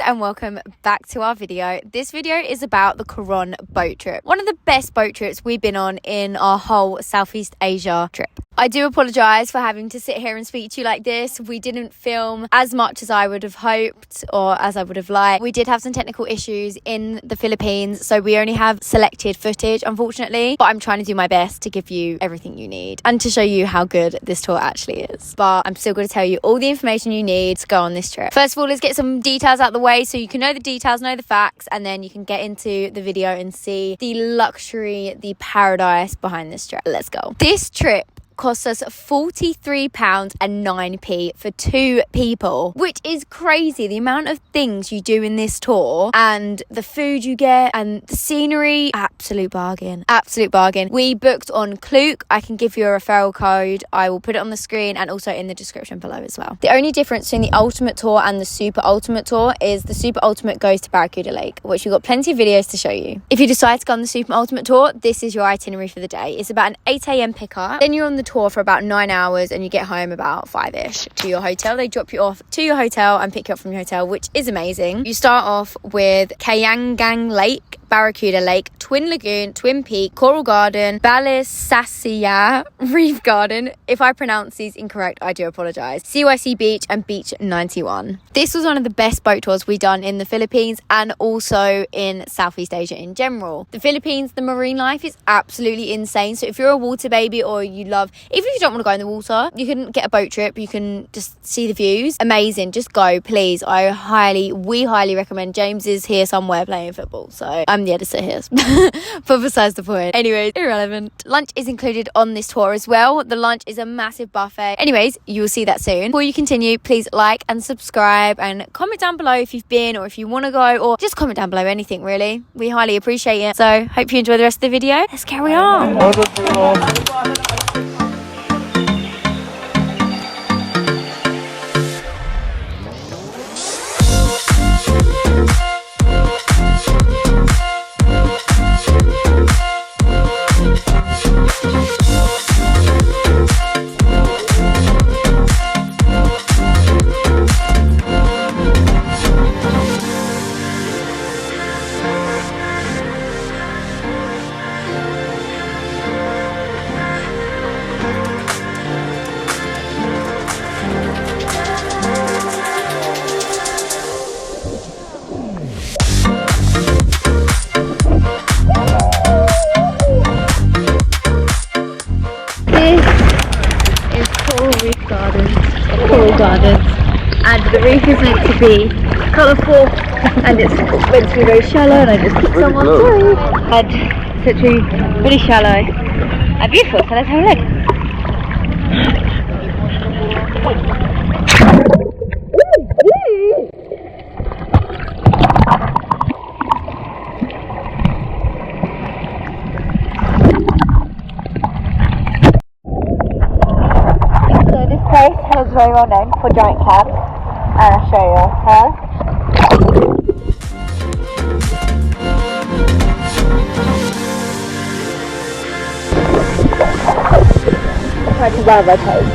and welcome back to our video. This video is about the Coron boat trip. One of the best boat trips we've been on in our whole Southeast Asia trip. I do apologise for having to sit here and speak to you like this. We didn't film as much as I would have hoped or as I would have liked. We did have some technical issues in the Philippines, so we only have selected footage, unfortunately. But I'm trying to do my best to give you everything you need and to show you how good this tour actually is. But I'm still going to tell you all the information you need to go on this trip. First of all, let's get some details out of the way so you can know the details, know the facts, and then you can get into the video and see the luxury, the paradise behind this trip. Let's go. This trip costs us £43.09 for 2 people, which is crazy. The amount of things you do in this tour and the food you get and the scenery, absolute bargain. We booked on Klook. I can give you a referral code. I will put it on the screen and also in the description below as well. The only difference between the ultimate tour and the super ultimate tour is the super ultimate goes to Barracuda Lake, which we've got plenty of videos to show you. If you decide to go on the super ultimate tour, this is your itinerary for the day. It's about an 8 a.m. pickup. Then you're on the tour for about 9 hours and you get home about 5ish to your hotel. They drop you off to your hotel and pick you up from your hotel, which is amazing. You start off with Kayangang Lake, Barracuda Lake, Twin Lagoon, Twin Peak, Coral Garden, Balisasya Reef Garden. If I pronounce these incorrect, I do apologise. CYC Beach and Beach 91. This was one of the best boat tours we've done in the Philippines and also in Southeast Asia in general. The Philippines, the marine life is absolutely insane. So if you're a water baby or you love, even if you don't want to go in the water, you can get a boat trip. You can just see the views. Amazing. Just go, please. We highly recommend. James is here somewhere playing football. So I'm the editor here. But besides the point. Anyways, irrelevant. Lunch is included on this tour as well. The lunch is a massive buffet. Anyways, you will see that soon. Before you continue, please like and subscribe and comment down below if you've been or if you want to go, or just comment down below anything really. We highly appreciate it. So hope you enjoy the rest of the video. Let's carry on. Coral Gardens, and the reef is meant to be colourful and it's meant to be very shallow, and I just kicked someone, sorry, and it's literally really shallow and beautiful, so let's have a look. Is very well known for giant crabs, and I'll show you her. Try to rub my toes.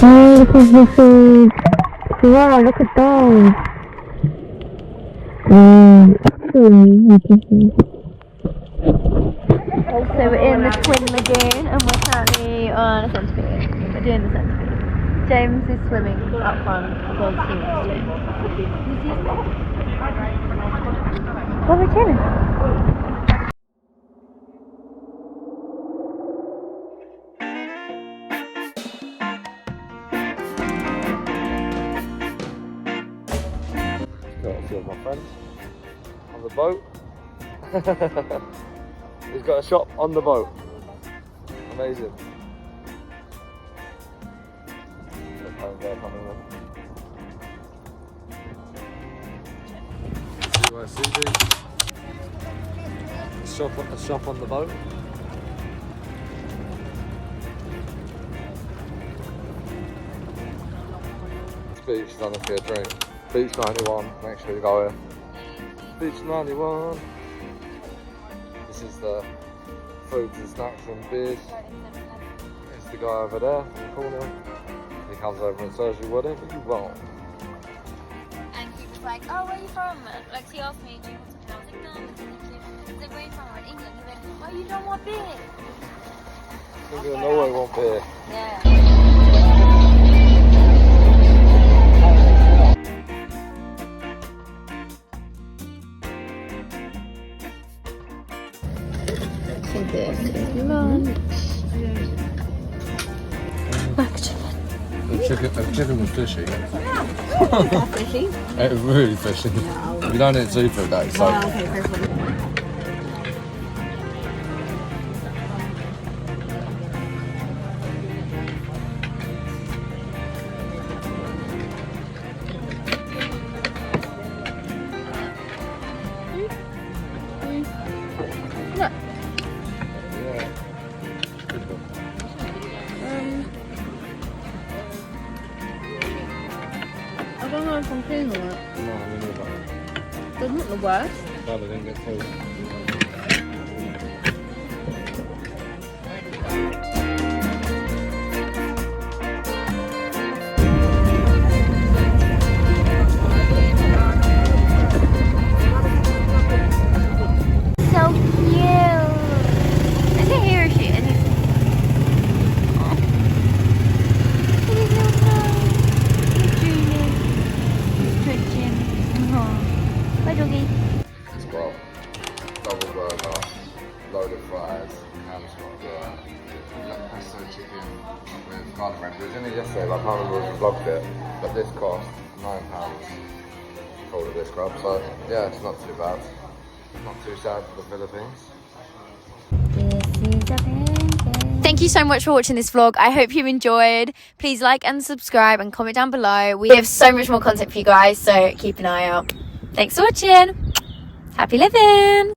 Oh, this is the food. Wow, look at those. So we're in the Twin Lagoon and we're currently on a centipede. We're doing the centipede. James is swimming up front because he wants to. Well, we're chilling. picture of my friend on the boat. He's got a shop on the boat. Amazing. A shop on the boat. Beach is honestly a dream. Beach 91, make sure you go here. Beach 91. This is the foods and snacks and beers. It's the guy over there in the corner. He comes over and serves you whatever you want. And he was like, oh, where are you from? Like, he asked me, do you want something? I was like, no, thank you. He said, where are you from? In England. He went, oh, you don't want beer? Maybe in Norway want beer. Yeah. This is lunch. Mac chicken. The chicken was fishy. Fishy? It was really fishy. We don't eat seafood though, so. Oh, okay, perfect. I don't know if I'm keen on it. No, I mean, It's not the worst. glad I didn't get food. So cute. Is it he or she? Is it? Oh. It is so cute. He's dreaming. He's twitching. Oh. Bye, doggy. It's got double burger, loaded fries, ham smoker, pesto chicken with garlic bread. We was in it yesterday, but I can't remember if we vlogged it. But this cost £9 for all of this grub. So yeah, it's not too bad. Not too sad for the Philippines. Thank you so much for watching this vlog. I hope you enjoyed. Please like and subscribe and comment down below. We have so much more content for you guys, so keep an eye out. Thanks for watching. Happy living.